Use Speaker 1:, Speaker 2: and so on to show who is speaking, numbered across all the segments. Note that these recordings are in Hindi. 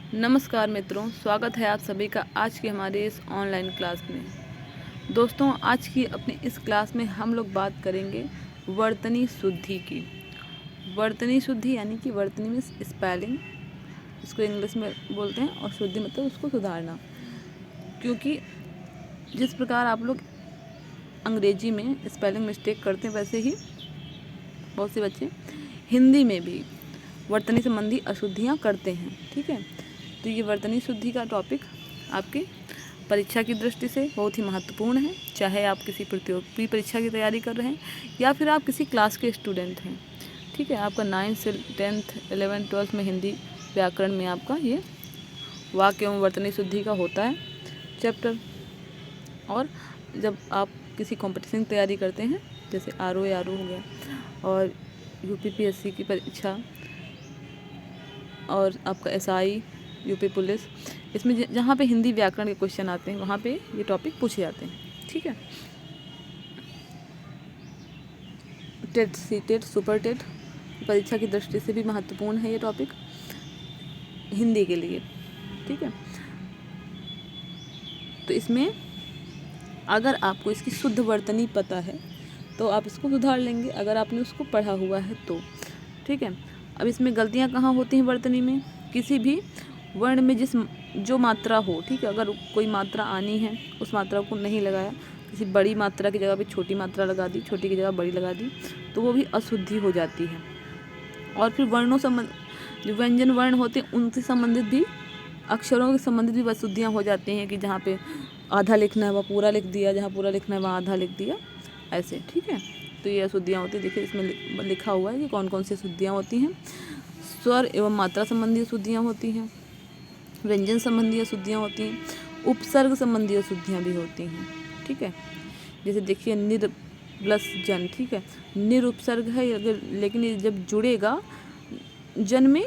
Speaker 1: नमस्कार मित्रों, स्वागत है आप सभी का आज की हमारी इस ऑनलाइन क्लास में। दोस्तों, आज की अपनी इस क्लास में हम लोग बात करेंगे वर्तनी शुद्धि की। वर्तनी शुद्धि यानी कि वर्तनी में स्पेलिंग, इसको इंग्लिश में बोलते हैं, और शुद्धि मतलब उसको सुधारना। क्योंकि जिस प्रकार आप लोग अंग्रेजी में स्पेलिंग मिस्टेक करते हैं, वैसे ही बहुत से बच्चे हिंदी में भी वर्तनी संबंधी अशुद्धियाँ करते हैं। ठीक है, तो ये वर्तनी शुद्धि का टॉपिक आपकी परीक्षा की दृष्टि से बहुत ही महत्वपूर्ण है। चाहे आप किसी प्रतियोगी परीक्षा की तैयारी कर रहे हैं या फिर आप किसी क्लास के स्टूडेंट हैं। ठीक है, आपका 9th से 10th 11th 12th में हिंदी व्याकरण में आपका ये वाक्य एवं वर्तनी शुद्धि का होता है चैप्टर। और जब आप किसी कंपटीशन की तैयारी करते हैं, जैसे आर ओ हो गया, और UPPSC की परीक्षा, और आपका SI यूपी पुलिस, इसमें जहाँ पे हिंदी व्याकरण के क्वेश्चन आते हैं वहाँ पे ये टॉपिक पूछे जाते हैं। ठीक है, टेट, सीटेट, सुपर टेट परीक्षा की दृष्टि से भी महत्वपूर्ण है ये टॉपिक हिंदी के लिए। ठीक है, तो इसमें अगर आपको इसकी शुद्ध वर्तनी पता है तो आप इसको सुधार लेंगे, अगर आपने उसको पढ़ा हुआ है तो। ठीक है, अब इसमें गलतियाँ कहाँ होती हैं वर्तनी में? किसी भी वर्ण में जो मात्रा हो, ठीक है, अगर कोई मात्रा आनी है उस मात्रा को नहीं लगाया, किसी बड़ी मात्रा की जगह पे छोटी मात्रा लगा दी, छोटी की जगह बड़ी लगा दी, तो वो भी अशुद्धि हो जाती है। और फिर वर्णों संबंध, जो व्यंजन वर्ण होते हैं उनसे संबंधित भी, अक्षरों के संबंधित भी अशुद्धियाँ हो जाती हैं कि जहाँ पे आधा लिखना है वहाँ पूरा लिख दिया, जहाँ पूरा लिखना है वहाँ आधा लिख दिया, ऐसे। ठीक है, तो ये अशुद्धियाँ होती हैं। देखिए इसमें लिखा हुआ है कि कौन कौन सी अशुद्धियाँ होती हैं। स्वर एवं मात्रा संबंधी अशुद्धियाँ होती हैं, व्यंजन संबंधी अशुद्धियाँ होती हैं, उपसर्ग संबंधी अशुद्धियाँ भी होती हैं। ठीक है, जैसे देखिए निर प्लस जन, ठीक है, निर उपसर्ग है अगर, लेकिन ये जब जुड़ेगा जन में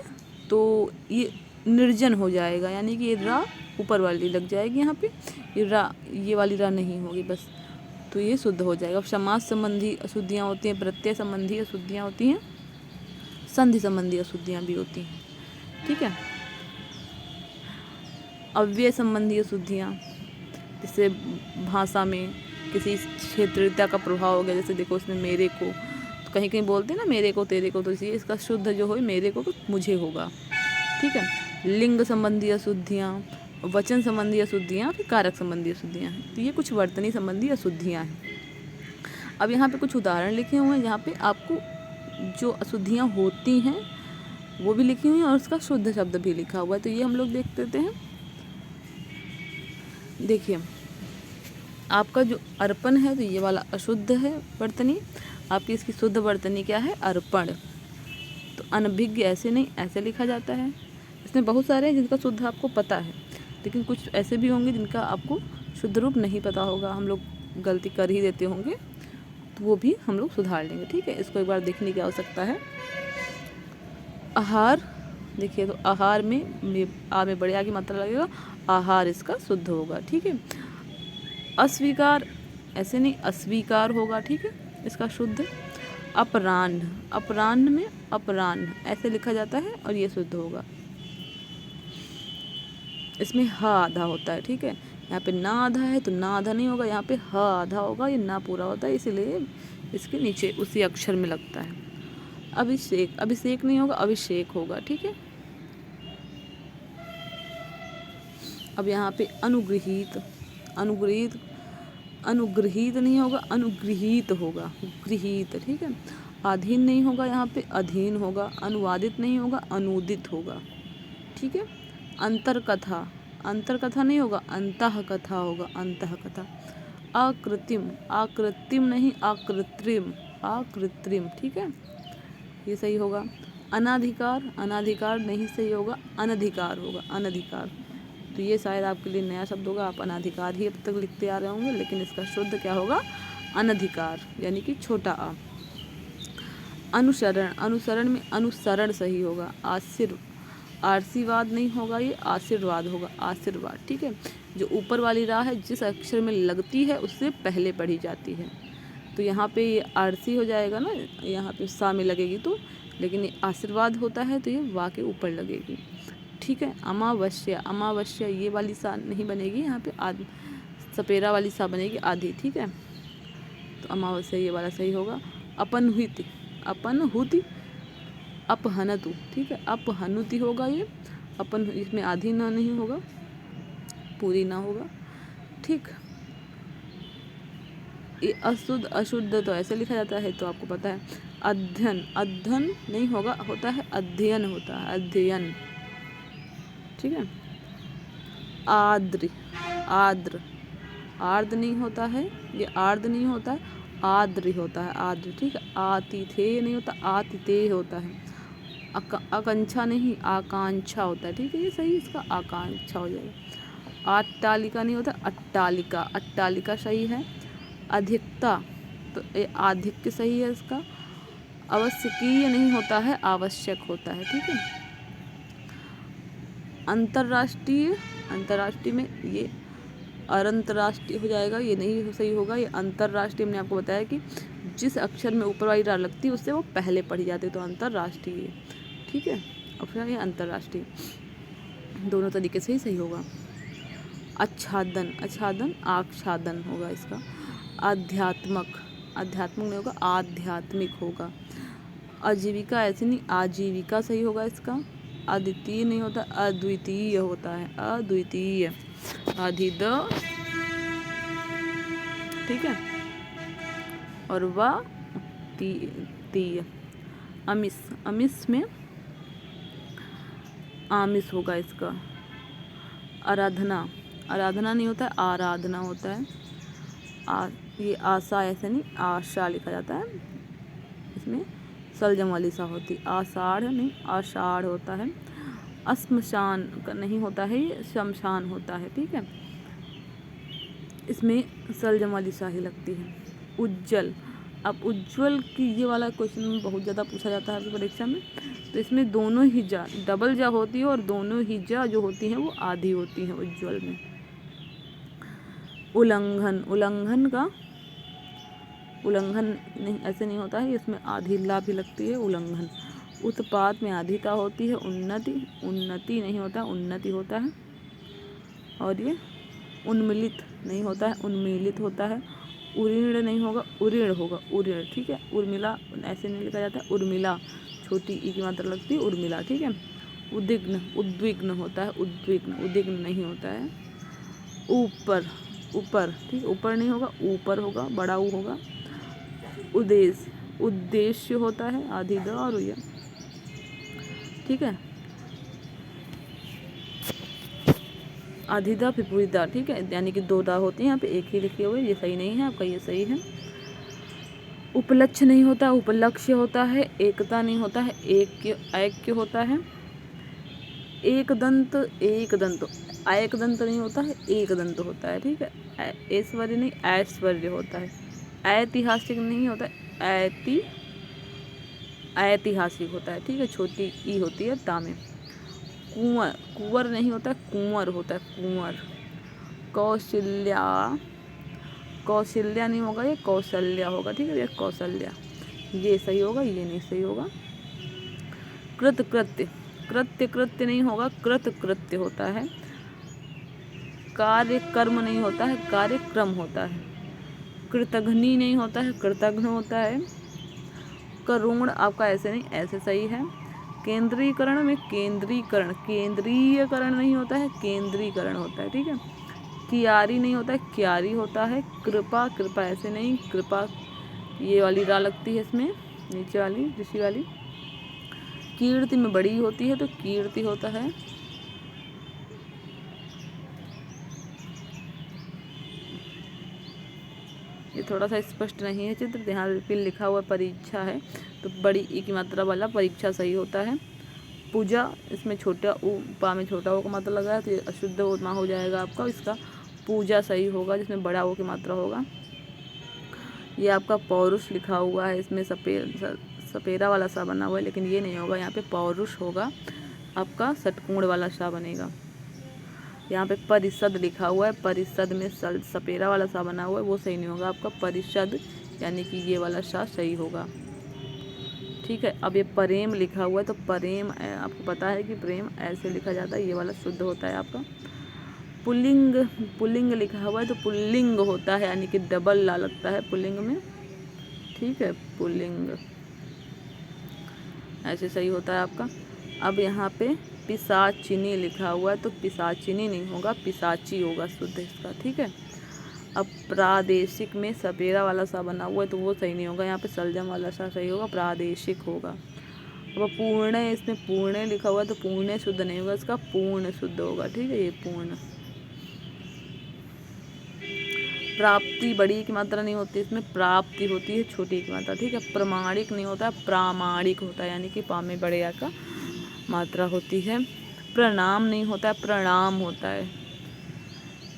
Speaker 1: तो ये निर्जन हो जाएगा, यानी कि ये रा ऊपर वाली लग जाएगी, यहाँ पे ये रा, ये वाली रा नहीं होगी बस, तो ये शुद्ध हो जाएगा। अब समास संबंधी अशुद्धियाँ होती हैं, प्रत्यय संबंधी अशुद्धियाँ होती हैं, संधि संबंधी अशुद्धियाँ भी होती हैं। ठीक है, अव्यय संबंधी अशुद्धियाँ, जैसे भाषा में किसी क्षेत्रीयता का प्रभाव हो गया, जैसे देखो इसमें मेरे को, तो कहीं कहीं बोलते हैं ना मेरे को तेरे को, तो इसलिए इसका शुद्ध जो हो मेरे को मुझे होगा। ठीक है, लिंग संबंधी अशुद्धियाँ, वचन संबंधी अशुद्धियाँ, फिर कारक संबंधी अशुद्धियाँ हैं। तो ये कुछ वर्तनी संबंधी अशुद्धियाँ हैं। अब यहाँ पे कुछ उदाहरण लिखे हुए हैं जहाँ पे आपको जो अशुद्धियाँ होती हैं वो भी लिखी हुई हैं और उसका शुद्ध शब्द भी लिखा हुआ है। तो ये हम लोग देख लेते हैं। देखिए आपका जो अर्पण है तो ये वाला अशुद्ध है वर्तनी, आपकी इसकी शुद्ध वर्तनी क्या है? अर्पण। तो अनभिज्ञ ऐसे नहीं, ऐसे लिखा जाता है। इसमें बहुत सारे हैं जिनका शुद्ध आपको पता है, लेकिन कुछ ऐसे भी होंगे जिनका आपको शुद्ध रूप नहीं पता होगा, हम लोग गलती कर ही देते होंगे, तो वो भी हम लोग सुधार लेंगे। ठीक है, इसको एक बार देखने की आवश्यकता है। आहार, देखिए तो आहार में आ में बड़े आ की मात्रा लगेगा, आहार इसका शुद्ध होगा। ठीक है, अस्वीकार ऐसे नहीं, अस्वीकार होगा। ठीक है, इसका शुद्ध। अपराह्न, अपराह्न में अपराह्न ऐसे लिखा जाता है और ये शुद्ध होगा। इसमें ह आधा होता है। ठीक है, यहाँ पे ना आधा है तो ना आधा नहीं होगा, यहाँ पे ह आधा होगा, ये ना पूरा होता है, इसीलिए इसके नीचे उसी अक्षर में लगता है। अभिषेक, अभिषेक नहीं होगा, अभिषेक होगा। ठीक है, अब यहाँ पे अनुगृहीत, अनुगृहीत, अनुगृहीत नहीं होगा, अनुगृहीत होगा, गृहीत। ठीक है, अधीन नहीं होगा, यहाँ पे अधीन होगा। अनुवादित नहीं होगा, अनुदित होगा। ठीक है, अंतरकथा, अंतरकथा नहीं होगा, अंतः कथा होगा, अंतः कथा। अकृत्रिम, आकृत्रिम नहीं, आकृत्रिम, आकृत्रिम। ठीक है, ये सही होगा। अनाधिकार, अनाधिकार नहीं सही होगा, अनधिकार होगा, अनधिकार। तो ये शायद आपके लिए नया शब्द होगा, आप अनाधिकार ही अब तक लिखते आ रहे होंगे, लेकिन इसका शुद्ध क्या होगा? अनधिकार, यानी कि छोटा आ। अनुसरण, अनुसरण में अनुसरण सही होगा। आशीर्वाद नहीं होगा, ये आशीर्वाद होगा, आशीर्वाद। ठीक है, जो ऊपर वाली रा है जिस अक्षर में लगती है उससे पहले पढ़ी जाती है, तो यहाँ पे ये आरसी हो जाएगा ना, यहाँ पे सा में लगेगी तो, लेकिन ये आशीर्वाद होता है तो ये वा के ऊपर लगेगी। ठीक है। अमावस्या, अमावस्या ये वाली सा नहीं बनेगी, यहाँ पे सपेरा वाली सा बनेगी आधी, ठीक है। तो अमावस्या ये वाला सही होगा। अपनहुति, अपनहुति, अपहनतु, ठीक है। अपहनुति होगा ये, अपन इसमें आधी ना नहीं होगा, पूरी ना होगा, ठीक। ये अशुद्ध, अशुद्ध तो ऐसे लिखा जाता है, तो आपको पता है। अध्ययन, अध्ययन नहीं होगा, होता है अध्ययन, होता है अध्ययन, ठीक है। आद्र, आद्र, आर्द्र नहीं होता है, ये आर्द्र नहीं होता है, आद्र होता है, आद्र, ठीक है। आतिथेय नहीं होता, आतिथेय होता है। आकांक्षा नहीं, आकांक्षा होता है, ठीक है। ये सही, इसका आकांक्षा हो जाएगा। अट्टालिका नहीं होता, अट्टालिका, अट्टालिका सही है। अधिकता, तो ये आधिक्य सही है इसका। आवश्यकीय नहीं होता है, आवश्यक होता है, ठीक है। अंतर्राष्ट्रीय, अंतर्राष्ट्रीय में ये अंतर्राष्ट्रीय हो जाएगा, ये नहीं सही होगा। ये अंतर्राष्ट्रीय, मैंने आपको बताया कि जिस अक्षर में ऊपर वाली रार लगती है उससे वो पहले पढ़ी जाती है, तो अंतर्राष्ट्रीय, ठीक है। और फिर ये अंतर्राष्ट्रीय, दोनों तरीके से ही सही होगा। आच्छादन, आच्छादन, आच्छादन होगा इसका। आध्यात्मक, आध्यात्मिक नहीं होगा, आध्यात्मिक होगा। आजीविका ऐसे नहीं, आजीविका सही होगा इसका। अद्वितीय नहीं होता, अद्वितीय होता है, अद्वितीय, आधिद, ठीक है। और वह तीय। अमिस, अमिस में आमिस होगा इसका। आराधना, आराधना नहीं होता है, आराधना होता है। ये आशा ऐसे नहीं, आशा लिखा जाता है, इसमें सलजम वाली सा होती, आषाढ़ नहीं, आषाढ़ होता है। श्मशान का नहीं होता है, ये शमशान होता है, ठीक है। इसमें सलजम वाली सा ही लगती है। उज्जवल, अब उज्जवल की ये वाला क्वेश्चन बहुत ज़्यादा पूछा जाता है परीक्षा में, तो इसमें दोनों ही जा, डबल जा होती है, और दोनों ही जा जो होती हैं वो आधी होती हैं उज्जवल में। उल्लंघन, उल्लंघन का, उल्लंघन नहीं, ऐसे नहीं होता है, इसमें आधी ला भी लगती है, उल्लंघन। उत्पात में आधी ता होती है। उन्नति, उन्नति नहीं होता, उन्नति होता है। और ये उन्मिलित नहीं होता है, उन्मीलित होता है। उरीण नहीं होगा, उरीण होगा, उरीण, ठीक है। उर्मिला ऐसे नहीं लिखा जाता है, उर्मिला, छोटी ई की मात्रा लगती है, उर्मिला, ठीक है। उद्विग्न, उद्विग्न होता है, उद्विग्न, उद्विग्न नहीं होता है। ऊपर, ऊपर, ठीक, ऊपर नहीं होगा, ऊपर होगा, बड़ा ऊ होगा। उद्देश्य, उद्देश्य होता है, आधी द और ये, ठीक है। आधी दा फिर पूरी दा, ठीक है, यानी कि दो दा होती हैं, यहाँ पे एक ही लिखे हुए, ये सही नहीं है आपका, ये सही है। उपलक्ष्य नहीं होता, उपलक्ष्य होता है। एकता नहीं होता है, ऐक्य होता है। एक दंत, एक दंत, एक दंत नहीं होता है, एक दंत होता है, ठीक है। ऐश्वर्य नहीं, ऐश्वर्य होता है। ऐतिहासिक नहीं होता, ऐतिहासिक होता है, ठीक है, छोटी ई होती है ता में। कुंवर, कुंवर नहीं होता, कुंवर होता है, कुंवर। कौशल्या, कौशल्या नहीं होगा, ये कौशल्या होगा, ठीक है, ये कौशल्या, ये सही होगा, ये नहीं सही होगा। कृत, कृत्य, कृत्य, कृत्य नहीं होगा, कृत कृत्य होता है। कार्य कर्म नहीं होता है, कार्यक्रम होता है। कृतघ्नि नहीं होता है, कृतघ्न होता है। करुण आपका ऐसे नहीं, ऐसे सही है। केंद्रीकरण में केंद्रीकरण, केंद्रीयकरण नहीं होता है, केंद्रीकरण होता है, ठीक है। कियारी नहीं होता है, क्यारी होता है। कृपा, कृपा ऐसे नहीं, कृपा ये वाली रा लगती है इसमें, नीचे वाली ऋषि वाली। कीर्ति में बड़ी होती है, तो कीर्ति होता है। ये थोड़ा सा स्पष्ट नहीं है चित्र, यहाँ फिर लिखा हुआ परीक्षा है, तो बड़ी ई की मात्रा वाला परीक्षा सही होता है। पूजा, इसमें छोटा ऊ, पा में छोटा ओ का मात्रा लगा है, तो ये अशुद्ध उमा हो जाएगा आपका, इसका पूजा सही होगा, जिसमें बड़ा ओ की मात्रा होगा। ये आपका पौरुष लिखा हुआ है, इसमें सपेरा वाला सा बना हुआ है, लेकिन ये नहीं होगा, यहाँ पे पौरुष होगा, आपका षटकोण वाला सा बनेगा। यहाँ पे परिषद लिखा हुआ है, परिषद में सपेरा वाला सा बना हुआ है, वो सही नहीं होगा आपका। परिषद यानी कि ये वाला सा सही होगा, ठीक। ठीक है। अब ये प्रेम लिखा हुआ है तो प्रेम आपको पता है कि प्रेम ऐसे लिखा जाता है, ये वाला शुद्ध होता है आपका। पुल्लिंग, पुल्लिंग लिखा हुआ है तो पुल्लिंग होता है, यानी कि डबल ला लगता है पुल्लिंग में, ठीक है, पुल्लिंग ऐसे सही होता है आपका। अब यहाँ पे पिशाचिनी लिखा हुआ है तो पिशाचिनी नहीं होगा, पिशाची होगा शुद्ध इसका, ठीक है। अब प्रादेशिक में सपेरा वाला सा बना हुआ है तो वो सही नहीं होगा, यहाँ पे सलजम वाला सा सही होगा, प्रादेशिक होगा। अब पूर्ण, इसमें पूर्ण लिखा हुआ है तो पूर्ण शुद्ध नहीं होगा, इसका पूर्ण शुद्ध होगा, ठीक है, ये पूर्ण। प्राप्ति बड़ी की मात्रा नहीं होती, इसमें प्राप्ति होती है छोटी की मात्रा, ठीक है। प्रमाणिक नहीं होता है, प्रामाणिक होता है, यानी कि पा में बड़े आ का मात्रा होती है। प्रणाम नहीं होता है, प्रणाम होता है।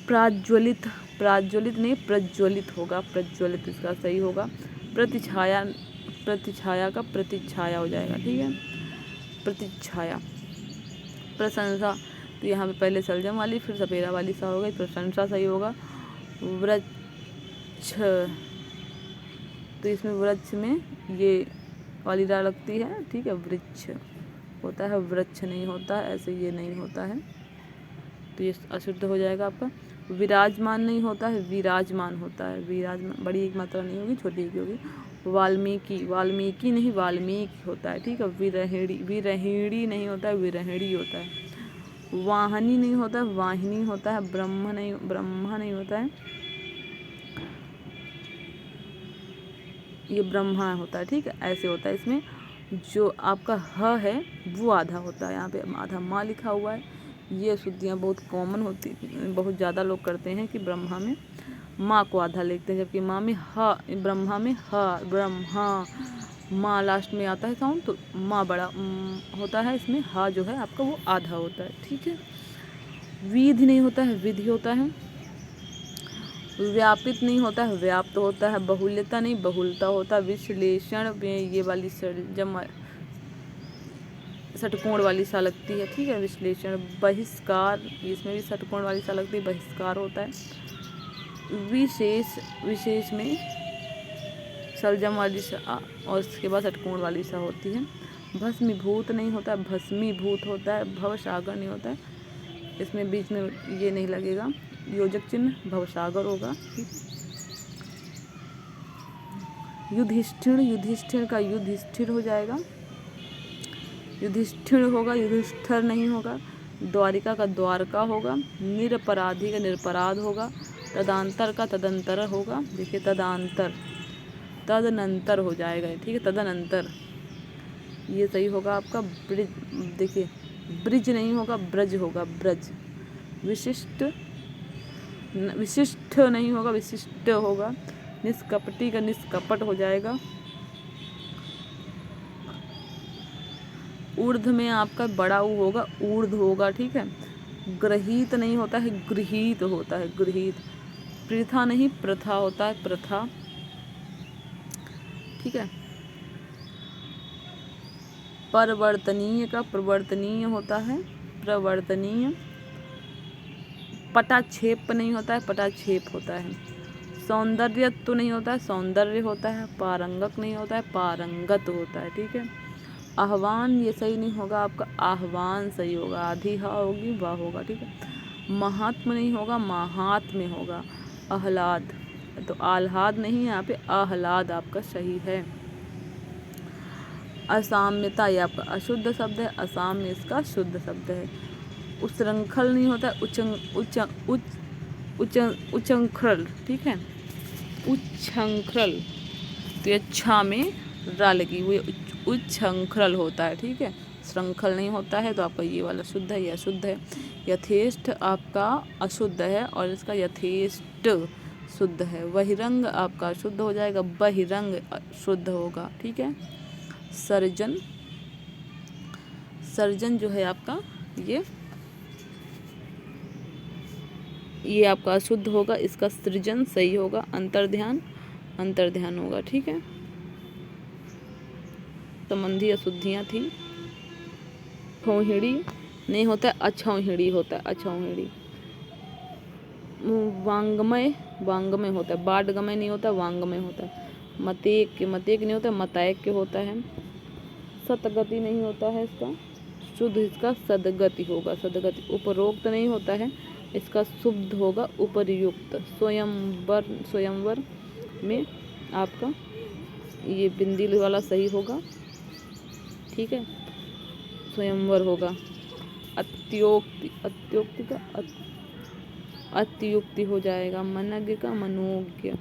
Speaker 1: प्राज्वलित, प्राज्वलित नहीं प्रज्वलित होगा, प्रज्वलित इसका सही होगा। प्रतिछाया, प्रतिछाया का प्रतिछाया हो जाएगा, ठीक है, प्रतिछाया। प्रशंसा तो यहाँ पे पहले सलजम वाली फिर सपेरा वाली सा हो गई, प्रशंसा सही होगा। वृक्ष तो इसमें वृक्ष में ये वाली रा लगती है, ठीक है, वृक्ष होता है, वृक्ष नहीं होता है, ऐसे ये नहीं होता है तो ये अशुद्ध हो जाएगा आपका। विराजमान नहीं होता है, विराजमान होता है, विराजमान बड़ी एक मात्रा नहीं होगी, छोटी की होगी। वाल्मीकि, वाल्मीकि नहीं वाल्मीकि होता है, ठीक है। विरहेड़ी, विरहेड़ी नहीं होता है, विरहेड़ी होता है। वाहनी नहीं होता है, वाहिनी होता है। ब्रह्म नहीं, ब्रह्मा नहीं होता है, ये ब्रह्मा होता है, ठीक है, ऐसे होता है। इसमें जो आपका ह है वो आधा होता है, यहाँ पे आधा माँ लिखा हुआ है। ये शुद्धियाँ बहुत कॉमन होती, बहुत ज़्यादा लोग करते हैं कि ब्रह्मा में माँ को आधा लिखते हैं, जबकि माँ में ह, ब्रह्मा में ह, ब्रह्मा माँ लास्ट में आता है साउंड तो माँ बड़ा होता है, इसमें ह जो है आपका वो आधा होता है, ठीक है। विधि नहीं होता है, विधि होता है। व्यापित नहीं होता है, व्याप्त होता है। बहुल्यता नहीं बहुलता होता है। विश्लेषण में ये वाली जम षटकोण वाली सा लगती है, ठीक है, विश्लेषण। बहिष्कार, इसमें भी षटकोण वाली सा लगती है, बहिष्कार होता है। विशेष, विशेष में सलजम वाली सा और उसके बाद षटकोण वाली सा होती है। भस्मीभूत नहीं होता है, भस्मीभूत होता है। भवसागर नहीं होता है, इसमें बीच में ये नहीं लगेगा योजक चिन्ह, भवसागर होगा। युधिष्ठिर, युधिष्ठिर का युधिष्ठिर हो जाएगा, युधिष्ठिर होगा, युधिष्ठिर नहीं होगा। द्वारिका का द्वारका होगा। निरपराधी का निरपराध होगा। तदांतर का तदंतर होगा, देखिए तदांतर, तदनंतर हो जाएगा, ठीक है, तदनंतर ये सही होगा आपका। ब्रिज, देखिए ब्रिज नहीं होगा, ब्रज होगा, ब्रज। विशिष्ट, विशिष्ट नहीं होगा, विशिष्ट होगा। निष्कपटी का निष्कपट हो जाएगा। ऊर्ध्व में आपका बड़ा ऊ होगा, ऊर्ध्व होगा, ठीक है। गृहीत नहीं होता है, गृहीत होता है, गृहीत। प्रथा नहीं प्रथा होता है, प्रथा, ठीक है। परिवर्तनीय का प्रवर्तनीय होता है, प्रवर्तनीय। पटाक्षेप नहीं होता है, पटाक्षेप होता है। सौंदर्य तो नहीं होता है, सौंदर्य होता है। पारंगत नहीं होता है, पारंगत होता है, ठीक है। आह्वान ये सही नहीं होगा आपका, आह्वान सही होगा, आधी हा होगी, वाह होगा, ठीक है। महात्म नहीं होगा, महात्म्य होगा। आह्लाद तो आह्लाद नहीं, यहाँ पे आह्लाद आपका सही है। असाम्यता ये आपका अशुद्ध शब्द है, असाम्य इसका शुद्ध शब्द है। उच्छृंखल नहीं होता है, उच्छृंखल, ठीक है, उच्छृंखल तो ये छा में रा लगी हुई, उच्छृंखल होता है, ठीक है। श्रृंखल नहीं होता है तो आपका ये वाला शुद्ध है, ये अशुद्ध है। यथेष्ट आपका अशुद्ध है और इसका यथेष्ट शुद्ध है। बहिरंग आपका शुद्ध हो जाएगा, बहिरंग शुद्ध होगा, ठीक है। सर्जन, सर्जन जो है आपका ये आपका अशुद्ध होगा, इसका सृजन सही होगा। अंतर्ध्यान, अंतर्ध्यान होगा, ठीक है। संबंधी अशुद्धियाँ थी। छौहिड़ी नहीं होता है, अछौहिड़ी होता है, अछौहिड़ी। वांगमय, वांगमय होता है। बाडगमय नहीं होता, वांगमय होता है। मतेक, मतेक नहीं होता, मतैक होता है। सतगति नहीं होता है इसका, शुद्ध इसका सदगति होगा, सदगति। उपरोक्त नहीं होता है, इसका शुद्ध होगा उपरयुक्त। स्वयंवर में आपका ये बिंदी वाला सही होगा, ठीक है, स्वयंवर होगा। अत्योक्ति, अत्योक्ति का अत्युक्ति हो जाएगा। मनज्ञ का मनोज्ञ।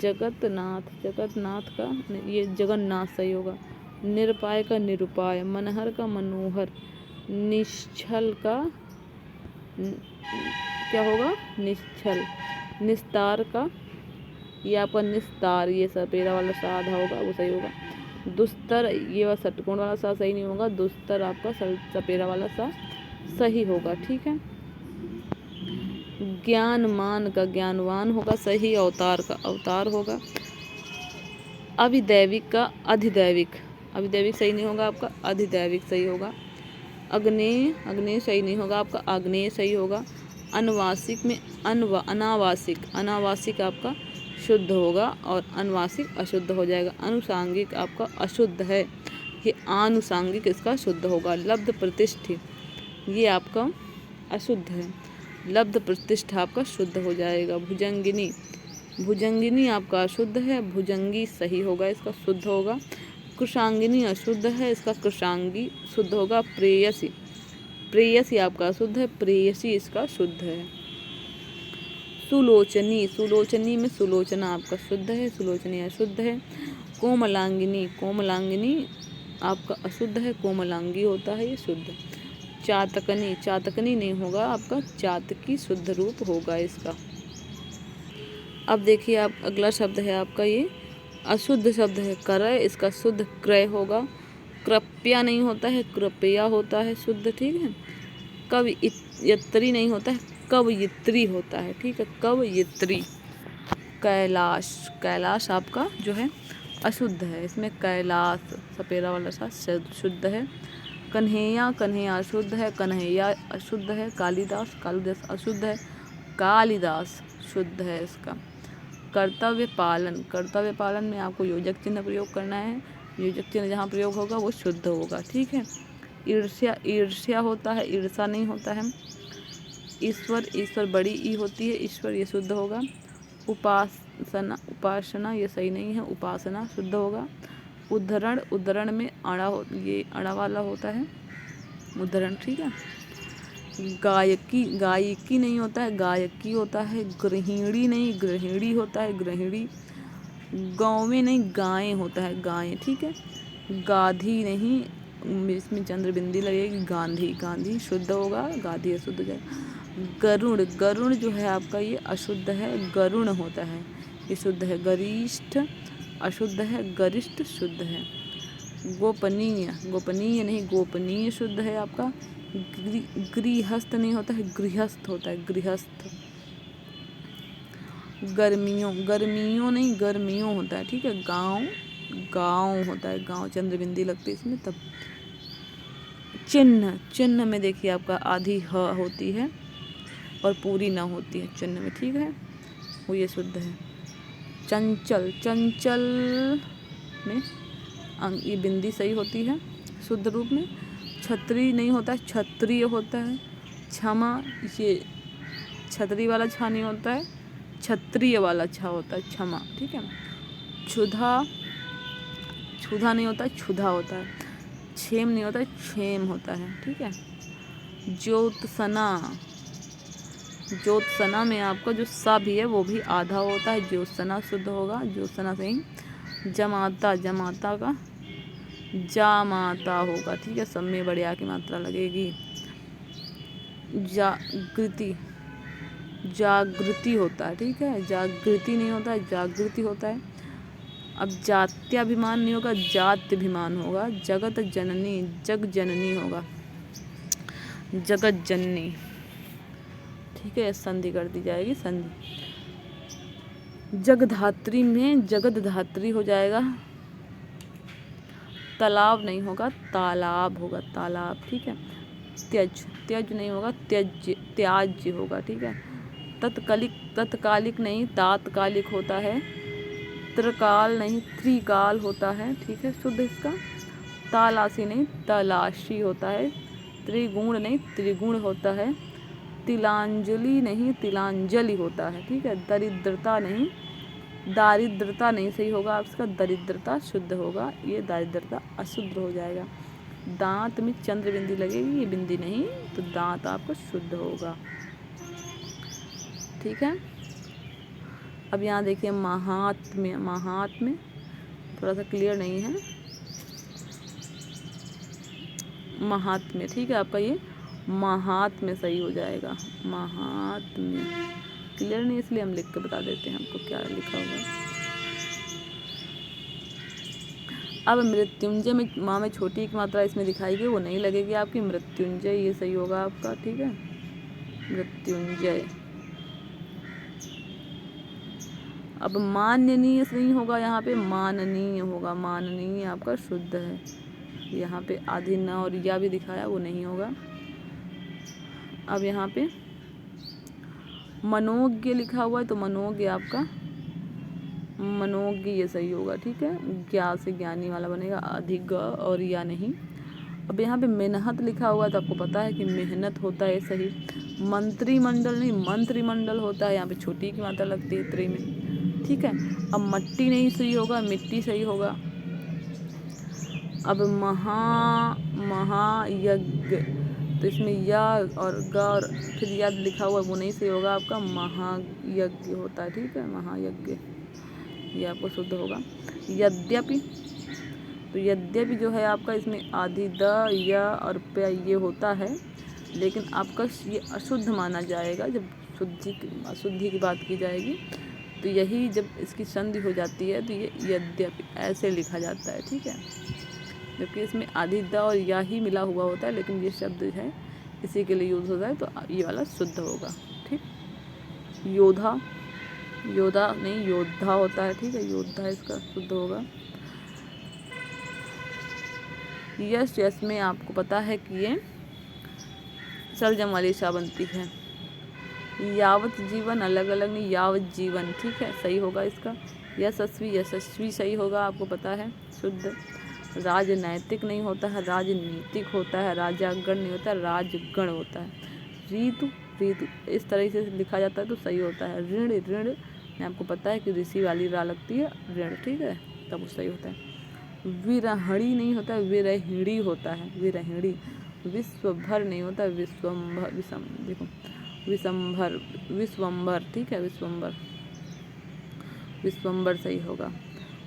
Speaker 1: जगतनाथ, जगतनाथ का ये जगन्नाथ सही होगा। निरुपाय का निरुपाय। मनहर का मनोहर। निश्चल का क्या होगा, निश्चल। निस्तार का ये आपका निस्तार, ये सपेरा वाला सा आधा होगा, वो सही होगा। दुस्तर, ये वाला षटकोण वाला सा सही नहीं होगा, दुस्तर आपका सपेरा वाला सा सही होगा, ठीक है। ज्ञानमान का ज्ञानवान होगा सही, अवतार का अवतार होगा। अभिदैविक का अधिदैविक, अभिदैविक सही नहीं होगा आपका, अधिदैविक सही होगा। अग्नेय, अग्नेय सही नहीं होगा आपका, आग्नेय सही होगा। अनवासिक में अनावासिक, अनावासिक आपका शुद्ध होगा और अनवासिक अशुद्ध हो जाएगा। अनुसांगिक आपका अशुद्ध है, ये आनुसांगिक इसका शुद्ध होगा। लब्ध प्रतिष्ठित, ये आपका अशुद्ध है, लब्ध प्रतिष्ठा आपका शुद्ध हो जाएगा। भुजंगिनी, भुजंगिनी आपका अशुद्ध है, भुजंगी सही होगा, इसका शुद्ध होगा। कृशांगिनी अशुद्ध है, इसका कृशांगी शुद्ध होगा। प्रेयसी, प्रेयसी आपका अशुद्ध है, प्रेयसी इसका शुद्ध है। सुलोचनी, सुलोचनी में सुलोचना आपका शुद्ध है, सुलोचनी अशुद्ध है। कोमलांगिनी, कोमलांगिनी आपका अशुद्ध है, कोमलांगी होता है, ये शुद्ध। चातकनी, चातकनी नहीं होगा आपका, चातकी शुद्ध रूप होगा इसका। अब देखिए आप अगला शब्द है आपका ये अशुद्ध शब्द है क्रय, इसका शुद्ध क्रय होगा। कृपया नहीं होता है, कृपया होता है शुद्ध, ठीक है। कवयित्री नहीं होता है, कवयित्री होता है, ठीक है, कवयित्री। कैलाश, कैलाश आपका जो है अशुद्ध है, इसमें कैलाश सपेरा वाला सा शुद्ध है। कन्हैया, कन्हैया अशुद्ध है, कन्हैया अशुद्ध है। कालिदास, कालिदास अशुद्ध है, कालिदास शुद्ध है इसका। कर्तव्य पालन, कर्तव्य पालन में आपको योजक चिन्ह प्रयोग करना है, योजक चिन्ह जहाँ प्रयोग होगा वो शुद्ध होगा, ठीक है। ईर्ष्या, ईर्ष्या होता है, ईर्षा नहीं होता है। ईश्वर, ईश्वर बड़ी ई होती है, ईश्वर ये शुद्ध होगा। उपासना, उपासना ये सही नहीं है, उपासना शुद्ध होगा। उद्धरण, उद्धरण में अड़ा ये अड़ा वाला होता है, उद्धरण, ठीक है। गायकी, गायकी नहीं होता है, गायकी होता है। गृहिणी नहीं, गृहिणी होता है, गृहिणी। गाँव में नहीं, गायें होता है, गायें, ठीक है। गाधी नहीं, इसमें चंद्र बिंदी लगेगी, गांधी, गांधी शुद्ध होगा, गाधी अशुद्ध हो जाएगा। गरुड़, गरुड़ जो है आपका ये अशुद्ध है, गरुण होता है, ये शुद्ध है। गरिष्ठ अशुद्ध है, गरिष्ठ शुद्ध है। गोपनीय, गोपनीय नहीं, गोपनीय शुद्ध है आपका। गृहस्थ नहीं होता है, गृहस्थ होता है, गृहस्थ। गर्मियों, गर्मियों नहीं, गर्मियों होता है, ठीक है। गाँव, गाँव होता है, गाँव चंद्र बिंदी लगती है इसमें तब। चिन्ह, चिन्ह में देखिए आपका आधी ह होती है और पूरी न होती है चिन्ह में, ठीक है, वो ये शुद्ध है। चंचल, चंचल में ये बिंदी सही होती है शुद्ध रूप में। छतरी नहीं होता है, क्षत्रिय होता है। क्षमा, ये छतरी वाला छा नहीं होता है, क्षत्रिय वाला छा होता है, क्षमा, ठीक है। क्षुधा, क्षुधा नहीं होता है, क्षुधा होता है। क्षेम नहीं होता है, क्षेम होता है, ठीक है। ज्योत्सना, ज्योत्सना में आपका जो सा भी है वो भी आधा होता है, ज्योत्सना शुद्ध होगा, ज्योत्सना सही। जमाता, जमाता का जामाता होगा, ठीक है, सब में बड़े आ की मात्रा लगेगी। जागृति, जागृति होता है, ठीक है, जागृति नहीं होता है, जागृति होता है। अब जात्याभिमान नहीं होगा, जात्यभिमान होगा। जगत जननी, जग जननी होगा, जगत जननी, ठीक है, संधि कर दी जाएगी, संधि। जगधात्री में जगत धात्री हो जाएगा। तालाब नहीं होगा, तालाब होगा, तालाब, ठीक है। त्यज, त्यज नहीं होगा, त्यज, त्याज्य होगा, ठीक है। तत्कालिक, तत्कालिक नहीं, तात्कालिक होता है। त्रिकाल नहीं, त्रिकाल होता है, ठीक है, शुद्ध इसका। तालासी नहीं तलाशी होता है, त्रिगुण नहीं त्रिगुण होता है, तिलांजलि नहीं तिलांजलि होता है, ठीक है। दरिद्रता नहीं दारिद्रता नहीं सही होगा आपका, दरिद्रता शुद्ध होगा, ये दारिद्रता अशुद्ध हो जाएगा। दांत में चंद्र बिंदी लगेगी, ये बिंदी नहीं, तो दांत आपका शुद्ध होगा, ठीक है। अब यहाँ देखिए महात्म्य, महात्म्य थोड़ा सा क्लियर नहीं है, महात्म्य, ठीक है। आपका ये महात्म्य सही हो जाएगा, महात्म्य क्लियर नहीं इसलिए हम लिख के बता देते हैं हमको क्या लिखा होगा। अब मृत्युंजय में माँ में छोटी एक मात्रा इसमें दिखाई गई, वो नहीं लगेगी आपकी, मृत्युंजय ये सही होगा आपका, ठीक है, मृत्युंजय। अब माननीय नहीं होगा, यहाँ पे माननीय होगा, माननीय आपका शुद्ध है। यहाँ पे आधी न और या भी दिखाया वो नहीं होगा। अब यहाँ पे मनोज्ञ लिखा हुआ है, तो मनोज्ञ आपका मनोज्ञ ये सही होगा, ठीक है। ज्ञा से ज्ञानी वाला बनेगा, अधिक और या नहीं। अब यहाँ पे मेहनत लिखा हुआ है, तो आपको पता है कि मेहनत होता है सही। मंत्रिमंडल नहीं मंत्रिमंडल होता है, यहाँ पे छोटी की मात्रा लगती है त्री में, ठीक है। अब मट्टी नहीं सही होगा, मिट्टी सही होगा। अब महायज्ञ, तो इसमें या और ग और फिर याद लिखा हुआ वो नहीं सही होगा आपका, महायज्ञ होता है, ठीक है, महायज्ञ ये आपको शुद्ध होगा। यद्यपि, तो यद्यपि जो है आपका इसमें आधी द या और प ये होता है, लेकिन आपका ये अशुद्ध माना जाएगा जब अशुद्धि की बात की जाएगी, तो यही जब इसकी संधि हो जाती है तो ये यद्यपि ऐसे लिखा जाता है, ठीक है। जबकि इसमें आधी द और या ही मिला हुआ होता है, लेकिन ये शब्द है इसी के लिए यूज़ होता है, तो ये वाला शुद्ध होगा, ठीक। योद्धा, योद्धा नहीं योद्धा होता है, ठीक है, योद्धा इसका शुद्ध होगा। यश, यश में आपको पता है कि ये सलजम वाली शा बनती है। यावत जीवन अलग अलग नहीं, यावत जीवन, ठीक है, सही होगा इसका। यशस्वी, यशस्वी सही होगा, आपको पता है, शुद्ध। राजनैतिक नहीं होता है, राजनीतिक होता है। राजागण नहीं होता है, राजगण होता है। ऋतु, ऋतु इस तरह से लिखा जाता है तो सही होता है। ऋण, ऋण में आपको पता है कि ऋषि वाली रा लगती है, ऋण, ठीक है, तब वो सही होता है। विरहणी नहीं होता है, विरहिणी होता है, विरहिणी। विश्वभर नहीं होता, विश्वम्भर, देखो विश्वम्भर, विश्वम्भर, ठीक है, विश्वम्भर, विश्वम्भर सही होगा।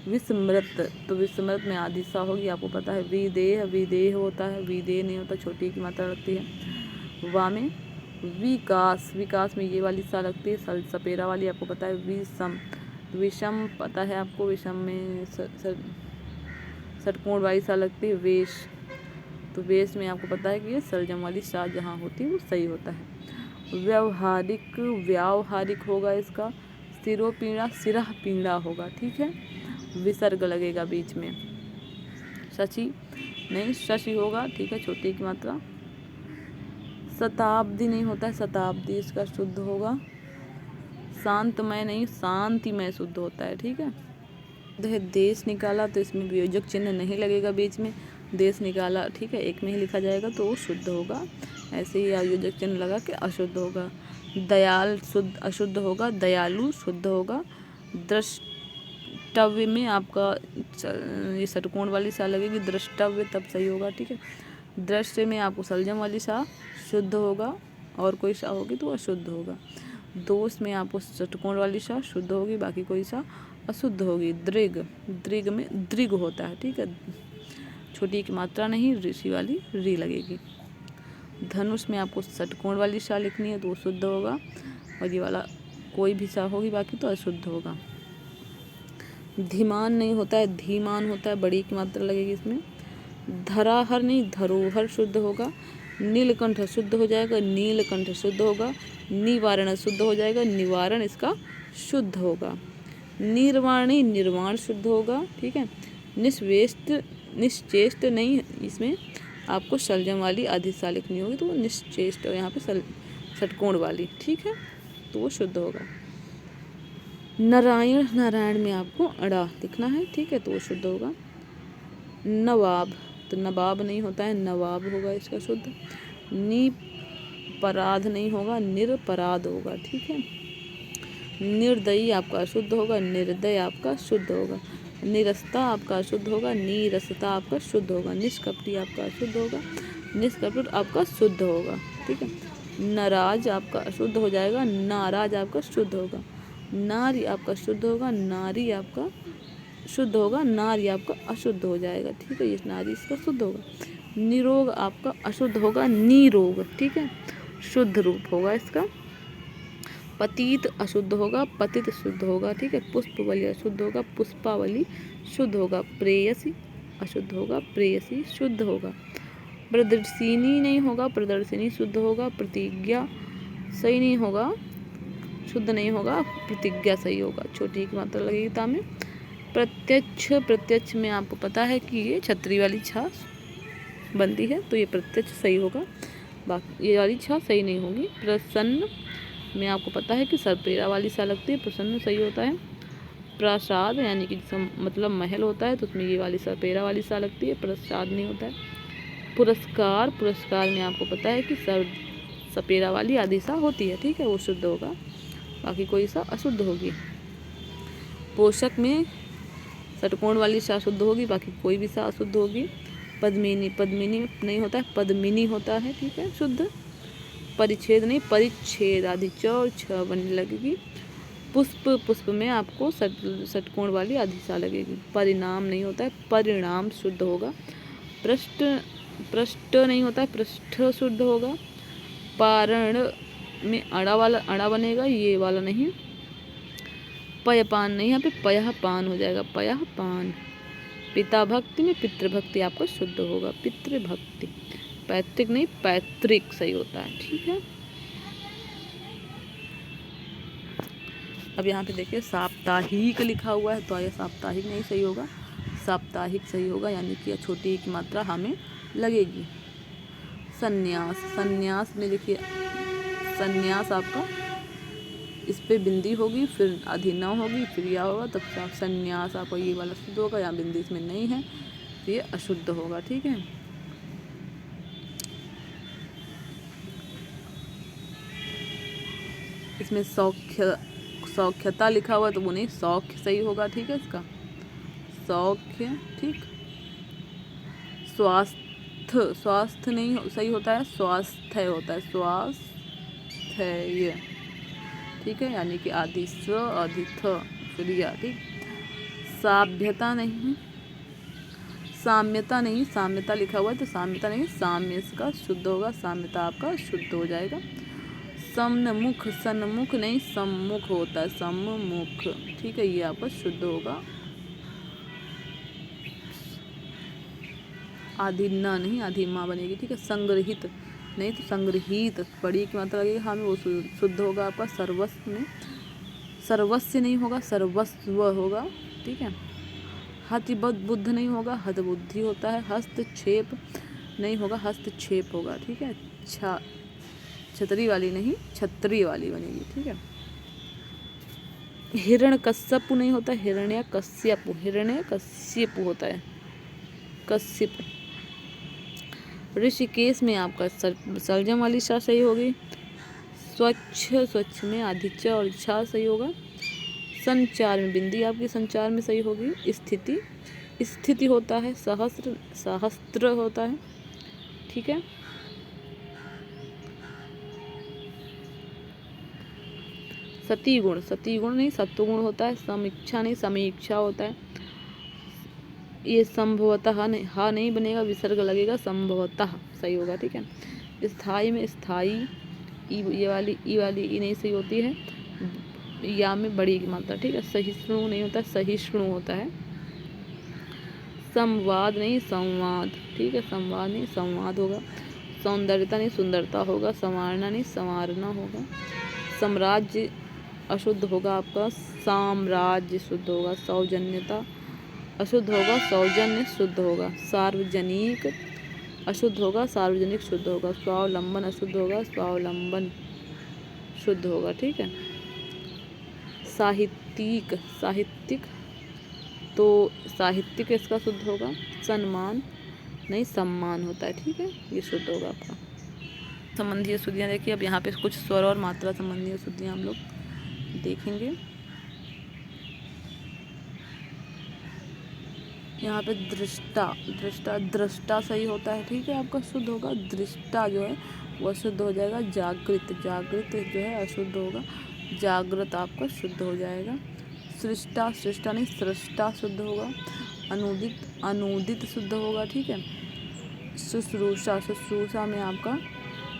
Speaker 1: विस्मृत, तो विस्मृत में आधी सा होगी, आपको पता है। विदेह, विदेह होता है, विदेह नहीं होता, छोटी की मात्रा लगती है। वा में विकास, विकास में ये वाली सा लगती है, सपेरा वाली, आपको पता है। विषम, विषम पता है आपको, विषम में षटकोण वाली सा लगती है। वेश, तो वेश में आपको पता है कि ये सलजम वाली सा जहाँ होती है वो सही होता है। व्यवहारिक, व्यावहारिक होगा इसका। सिरोपीड़ा, सिरह पीड़ा होगा, ठीक है, विसर्ग लगेगा बीच में। शशि नहीं शशि होगा, ठीक है, छोटी की मात्रा। शताब्दी नहीं होता है, शताब्दी इसका शुद्ध होगा। शांतमय नहीं शांतिमय शुद्ध होता है, ठीक है। देश निकाला, तो इसमें वियोजक चिन्ह नहीं लगेगा बीच में, देश निकाला, ठीक है, एक में ही लिखा जाएगा तो वो शुद्ध होगा। ऐसे ही आयोजक चिन्ह लगा के अशुद्ध होगा। दयाल शुद्ध अशुद्ध होगा, दयालु शुद्ध होगा। द्रष्टव्य में आपका ये षटकोण वाली सा लगेगी, द्रष्टव्य तब सही होगा, ठीक है। दृश्य में आपको सलजम वाली सा शुद्ध होगा, और कोई सा होगी तो अशुद्ध होगा। दोष में आपको षटकोण वाली सा शुद्ध होगी, बाकी कोई सा अशुद्ध होगी। दृग, दृग में दृग होता है, ठीक है, छोटी की मात्रा नहीं, ऋषि वाली री लगेगी। धनुष में आपको षटकोण वाली सा लिखनी है तो वो शुद्ध होगा, और ये वाला कोई भी सा होगी बाकी तो अशुद्ध होगा। धीमान नहीं होता है, धीमान होता है, बड़ी की मात्रा लगेगी इसमें। धराहर नहीं धरोहर शुद्ध होगा। नीलकंठ शुद्ध हो जाएगा, नीलकंठ शुद्ध होगा। निवारण शुद्ध हो जाएगा, निवारण इसका शुद्ध होगा। निर्वाणी निर्वाण शुद्ध होगा, ठीक है। निश्वेष्ट, निश्चेष्ट नहीं, इसमें आपको सलजम वाली आधी सा लिखनी होगी तो वो निश्चेष्ट, और यहाँ पे षटकोण वाली, ठीक है, तो वो शुद्ध होगा। नारायण, नारायण में आपको अड़ा लिखना है, ठीक है, तो वो शुद्ध होगा। नवाब, तो नवाब नहीं होता है, नवाब होगा इसका शुद्ध। नी पराध नहीं होगा, निरपराध होगा, ठीक है। निर्दयी आपका अशुद्ध होगा, निर्दय आपका शुद्ध होगा। निरस्ता आपका अशुद्ध होगा, नीरसता आपका शुद्ध होगा। निष्कपटी आपका अशुद्ध होगा, निष्कपट आपका शुद्ध होगा, ठीक है। नाराज आपका अशुद्ध हो जाएगा, नाराज आपका शुद्ध होगा। नारी आपका शुद्ध होगा, नारी आपका शुद्ध होगा, नारी आपका अशुद्ध हो जाएगा, ठीक है। ये नारी इसका शुद्ध होगा। निरोग आपका अशुद्ध होगा, निरोग, ठीक है, शुद्ध रूप होगा इसका। पतित अशुद्ध होगा, पतित शुद्ध होगा, ठीक है। पुष्पवली अशुद्ध होगा, पुष्पावली शुद्ध होगा। प्रेयसी अशुद्ध होगा, प्रेयसी शुद्ध होगा। प्रदर्शिनी नहीं होगा, प्रदर्शिनी शुद्ध होगा। प्रतिज्ञा सही नहीं होगा, शुद्ध नहीं होगा, प्रतिज्ञा सही होगा, छोटी की मात्रा लगेगी ता में। प्रत्यक्ष, प्रत्यक्ष में आपको पता है कि ये छतरी वाली छा बनती है, तो ये प्रत्यक्ष सही होगा, बाकी ये वाली छा सही नहीं होगी। प्रसन्न में आपको पता है कि सरपेरा वाली सा लगती है, प्रसन्न सही होता है। प्रसाद यानी कि मतलब महल होता है, तो उसमें ये वाली सरपेरा वाली सा लगती है, प्रसाद नहीं होता है। पुरस्कार, पुरस्कार में आपको पता है कि सपेरा वाली आदि सा होती है, ठीक है, वो शुद्ध होगा, बाकी कोई सा अशुद्ध होगी। पोषक में षटकोण वाली सा शुद्ध होगी, बाकी कोई भी सा अशुद्ध होगी। पद्मिनी, पद्मिनी नहीं होता है, पद्मिनी होता है, ठीक है, शुद्ध। परिच्छेद नहीं, परिच्छेद आदि च और छ बनने लगेगी। पुष्प, पुष्प में आपको षटकोण वाली आदि सा लगेगी। परिणाम नहीं होता है, परिणाम शुद्ध होगा। पृष्ठ, पृष्ठ नहीं होता है, पृष्ठ शुद्ध होगा। पारण में अड़ा वाला अड़ा बनेगा, ये वाला नहीं। पयपान नहीं, यहाँ पे पयः पान हो जाएगा, पयः पान। पिता भक्ति में पितृभक्ति आपका शुद्ध होगा, पितृभक्ति। पैतृक नहीं, पैतृक सही होता है, ठीक है। अब यहाँ पे देखिए साप्ताहिक लिखा हुआ है, तो यह साप्ताहिक नहीं सही होगा, साप्ताहिक सही होगा, यानी कि छोटी की मात्रा हमें लगेगी। संन्यास, संन्यास में देखिए संन्यास आपका इस पे बिंदी होगी, फिर आधी न होगी, फिर या होगा, तब संन्यास आपका ये वाला शुद्ध होगा। यहाँ बिंदी इसमें नहीं है, तो ये अशुद्ध होगा, ठीक है। इसमें सौख्य, सौख्यता लिखा हुआ है, तो वो नहीं, सौख्य सही होगा, ठीक है, इसका सौख्य, ठीक। स्वास्थ्य, स्वास्थ्य नहीं सही होता है, स्वास्थ्य होता है, स्वास्थ्य, ठीक है, यानी कि आदि स्व आदि थ फिर या, ठीक। साभ्यता नहीं, साम्यता नहीं, साम्यता लिखा हुआ है, तो साम्यता नहीं, साम्य इसका शुद्ध होगा, साम्यता आपका शुद्ध हो जाएगा। सम्मुख, सन्मुख नहीं, सम्मुख होता है, सम्मुख, ठीक है, ये आपका शुद्ध होगा। आधी न नहीं, आधी माँ बनेगी, ठीक है। संग्रहित नहीं, तो संग्रहित बड़ी की मात्रा लगेगी, हाँ में वो शुद्ध होगा आपका। सर्वस्व में सर्वस्व नहीं होगा, सर्वस्व होगा, ठीक है। हतिबद्ध बुद्ध नहीं होगा, हतबुद्धि होता है। हस्तक्षेप नहीं होगा, हस्तक्षेप होगा, ठीक है। छतरी वाली नहीं, छतरी वाली बनेगी, ठीक है। हिरण्यकश्यप नहीं होता, हिरण्यकश्यप, हिरण्यकश्यप होता है, कश्यप। ऋषिकेश में आपका सर्जम वाली सा सही होगी। स्वच्छ, स्वच्छ में आधी च और छा सही होगा। संचार में बिंदी आपकी संचार में सही होगी। स्थिति, स्थिति होता है। सहस्त्र, सहस्त्र होता है, ठीक है। सतीगुण, सतीगुण नहीं, सत्वगुण होता है। समीक्षा नहीं, समीक्षा होता है। ये संभवतः नहीं, हा नहीं बनेगा, विसर्ग लगेगा, संभवतः सही होगा, ठीक है। स्थाई में स्थाई, ये वाली ई वाली ई नहीं सही होती है, या में बड़ी की मात्रा, ठीक है। सहिष्णु नहीं होता, सहिष्णु होता है। संवाद नहीं, संवाद, ठीक है, संवाद नहीं, संवाद होगा। सौंदर्यता नहीं, सुंदरता होगा। संवारना नहीं, संवारना होगा। साम्राज्य अशुद्ध होगा आपका, साम्राज्य शुद्ध होगा। सौजन्यता अशुद्ध होगा, सौजन्य शुद्ध होगा। सार्वजनिक अशुद्ध होगा, सार्वजनिक शुद्ध होगा। स्वावलंबन अशुद्ध होगा, स्वावलंबन शुद्ध होगा, ठीक है। साहित्यिक, साहित्यिक, तो साहित्यिक इसका शुद्ध होगा। सम्मान, नहीं सम्मान होता है। ठीक है, ये शुद्ध होगा आपका। संबंधी अशुद्धियाँ देखिए, अब यहाँ पे कुछ स्वर और मात्रा संबंधी अशुद्धियाँ हम लोग देखेंगे। यहाँ पे दृष्टा, दृष्टा, दृष्टा सही होता है। ठीक है, आपका शुद्ध होगा। दृष्टा जो है वह शुद्ध हो जाएगा। जागृत, जागृत जो है अशुद्ध होगा। जागृत आपका शुद्ध हो जाएगा। सृष्टा, सृष्टा नहीं सृष्टा शुद्ध होगा। अनुदित, अनुदित शुद्ध होगा। ठीक है। शुश्रूषा, शुश्रूषा में आपका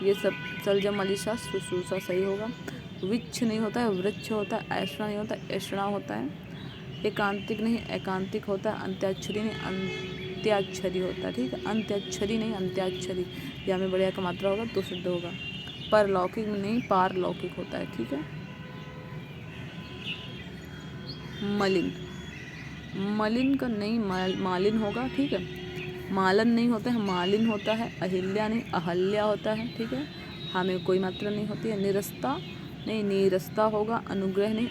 Speaker 1: ये सब सलजम मलिशा, शुश्रूषा सही होगा। विच्छ नहीं होता है, वृक्ष होता है। ऐषणा नहीं होता, ऐषणा होता है। एकांतिक नहीं एकांतिक होता है। अंत्याक्षरी नहीं अंत्याक्षरी होता है। ठीक है, अंत्याक्षरी नहीं अंत्याक्षरी, या में बढ़िया का मात्रा होगा तो शुद्ध होगा। परलौकिक में नहीं पारलौकिक होता है। ठीक है। मलिन, मलिन का नहीं मालिन होगा। ठीक है, मालन नहीं होता है, मालिन होता है। अहिल्या नहीं अहल्या होता है। ठीक है, हमें कोई मात्रा नहीं होती है। निरस्ता नहीं नीरस्ता होगा। अनुग्रह नहीं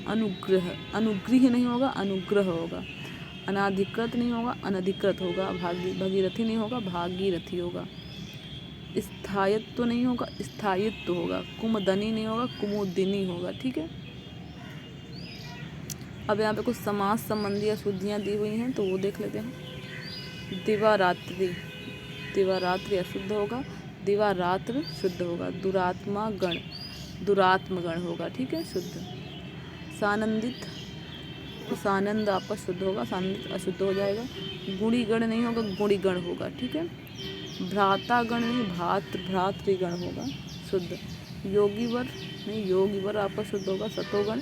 Speaker 1: अनुग्रह, अनुग्रह नहीं होगा, अनुग्रह होगा। अनाधिकृत नहीं होगा, अनधिकृत होगा। भगीरथी नहीं होगा, भागीरथी होगा। स्थायित्व नहीं होगा, स्थायित्व होगा। कुमुदनी नहीं होगा, कुमुदिनी होगा। ठीक है। अब यहाँ पे कुछ समास संबंधी अशुद्धियाँ दी हुई हैं तो वो देख लेते हैं। दिवारात्रि, दिवारात्रि अशुद्ध होगा। दिवारात्र शुद्ध होगा। दुरात्मा गण, दुरात्म गण होगा। ठीक है, शुद्ध। सानंदित, सानंद आपका शुद्ध होगा। सानंदित अशुद्ध हो जाएगा। गुणीगण नहीं होगा, गुणीगण होगा। ठीक है। भ्रातागण नहीं भ्रातृगण होगा, शुद्ध। योगीवर नहीं योगीवर आपका शुद्ध होगा। सतोगण,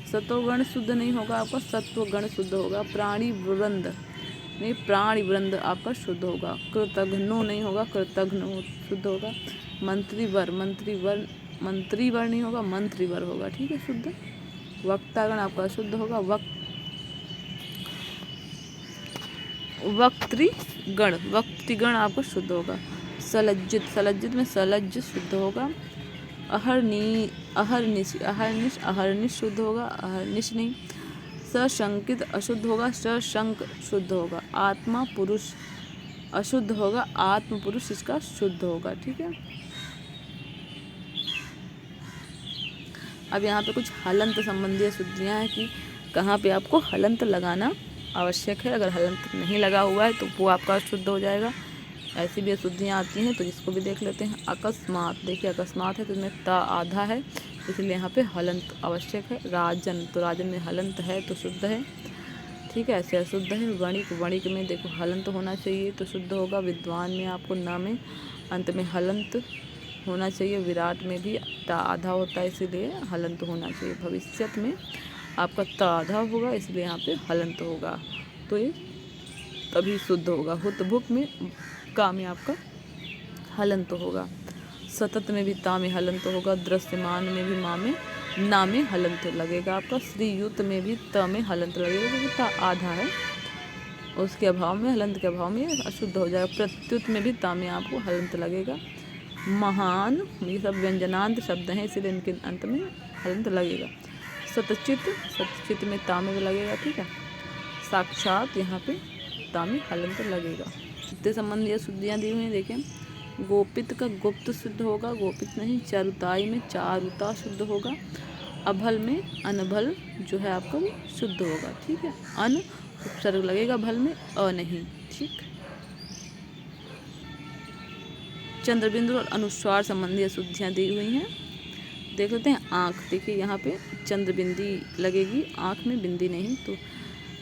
Speaker 1: सतोगण शुद्ध नहीं होगा आपका, सत्वगण शुद्ध होगा। प्राणी वृंद नहीं प्राणी वृंद आपका शुद्ध होगा। कृतघ्नो नहीं होगा, कृतघ्नो शुद्ध होगा। मंत्रीवर, मंत्रीवर, मंत्रीवर नहीं होगा, मंत्रीवर होगा। ठीक है, शुद्ध। वक्तागण आपका शुद्ध होगा। वक्तृगण, वक्तृगण आपका शुद्ध होगा। सलज्जित, सलज्जित में सलज्ज शुद्ध होगा। अहर्निश, अहर्निश शुद्ध होगा। अहर्निश नहीं। सशंकित अशुद्ध होगा। सशंक शुद्ध होगा। आत्मा पुरुष अशुद्ध होगा। आत्म पुरुष इसका शुद्ध होगा। ठीक है। अब यहाँ पे कुछ हलंत संबंधी अशुद्धियाँ हैं कि कहाँ पे आपको हलंत लगाना आवश्यक है। अगर हलंत नहीं लगा हुआ है तो वो आपका शुद्ध हो जाएगा। ऐसी भी अशुद्धियाँ आती हैं तो इसको भी देख लेते हैं। अकस्मात, देखिए अकस्मात है तो इसमें ता आधा है, इसलिए यहाँ पे हलंत आवश्यक है। राजन, तो राजन में हलंत है तो शुद्ध है। ठीक है, ऐसे अशुद्ध है। वणिक, वणिक में देखो हलंत होना चाहिए तो शुद्ध होगा। विद्वान में आपको न में अंत में हलंत होना चाहिए। विराट में भी ता आधा होता है इसीलिए हलंत होना चाहिए। भविष्यत में आपका ता आधा होगा इसलिए यहाँ पे हलंत होगा तो ये तभी शुद्ध होगा। हुत भुक में का में आपका हलंत होगा। सतत में भी ता में हलंत होगा। दृश्यमान में भी माँ में ना में हलंत लगेगा आपका। श्रीयुत में भी त में हलंत लगेगा क्योंकि ता आधा है, उसके अभाव में हलंत के अभाव में अशुद्ध हो जाएगा। प्रत्युत में भी ता में आपको हलंत लगेगा। महान, ये सब व्यंजनांत शब्द हैं इसलिए इनके अंत में हलंत लगेगा। सतचित, सतचित में ता में लगेगा। ठीक है। साक्षात, यहाँ पे ता में हलंत लगेगा। चित्त संबंधी अशुद्धियाँ दी हुई हैं देखें। गोपित का गुप्त शुद्ध होगा। गोपित नहीं। चारुताई में चारुता शुद्ध होगा। अभल में अनभल जो है आपका वो शुद्ध होगा। ठीक है। अन उपसर्ग लगेगा भल में, अ नहीं। ठीक। चंद्रबिंदु और अनुस्वार संबंधी अशुद्धियाँ दी हुई हैं, देख लेते हैं। आँख, देखिए यहाँ पे चंद्रबिंदी लगेगी, आँख में बिंदी नहीं तो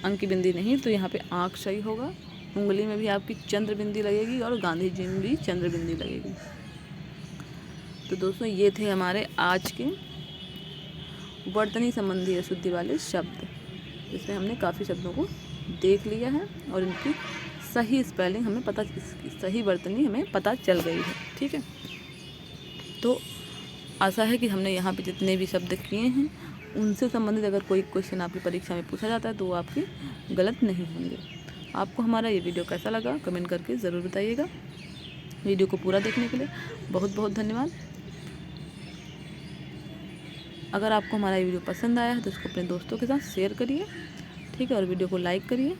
Speaker 1: अंक की बिंदी नहीं तो यहाँ पे आँख सही होगा। उंगली में भी आपकी चंद्रबिंदी लगेगी और गांधी जी में भी चंद्रबिंदी लगेगी। तो दोस्तों ये थे हमारे आज के वर्तनी संबंधी अशुद्धि वाले शब्द, जिसमें हमने काफ़ी शब्दों को देख लिया है और इनकी सही स्पेलिंग हमें पता, सही वर्तनी हमें पता चल गई है। ठीक है। तो आशा है कि हमने यहाँ पे जितने भी शब्द किए हैं उनसे संबंधित अगर कोई क्वेश्चन आपकी परीक्षा में पूछा जाता है तो वो आपके गलत नहीं होंगे। आपको हमारा ये वीडियो कैसा लगा कमेंट करके ज़रूर बताइएगा। वीडियो को पूरा देखने के लिए बहुत बहुत धन्यवाद। अगर आपको हमारा ये वीडियो पसंद आया है तो इसको अपने दोस्तों के साथ शेयर करिए। ठीक है, और वीडियो को लाइक करिए।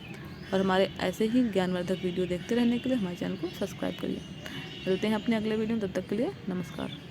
Speaker 1: और हमारे ऐसे ही ज्ञानवर्धक वीडियो देखते रहने के लिए हमारे चैनल को सब्सक्राइब करिए। मिलते हैं अपने अगले वीडियो में, तब तक के लिए नमस्कार।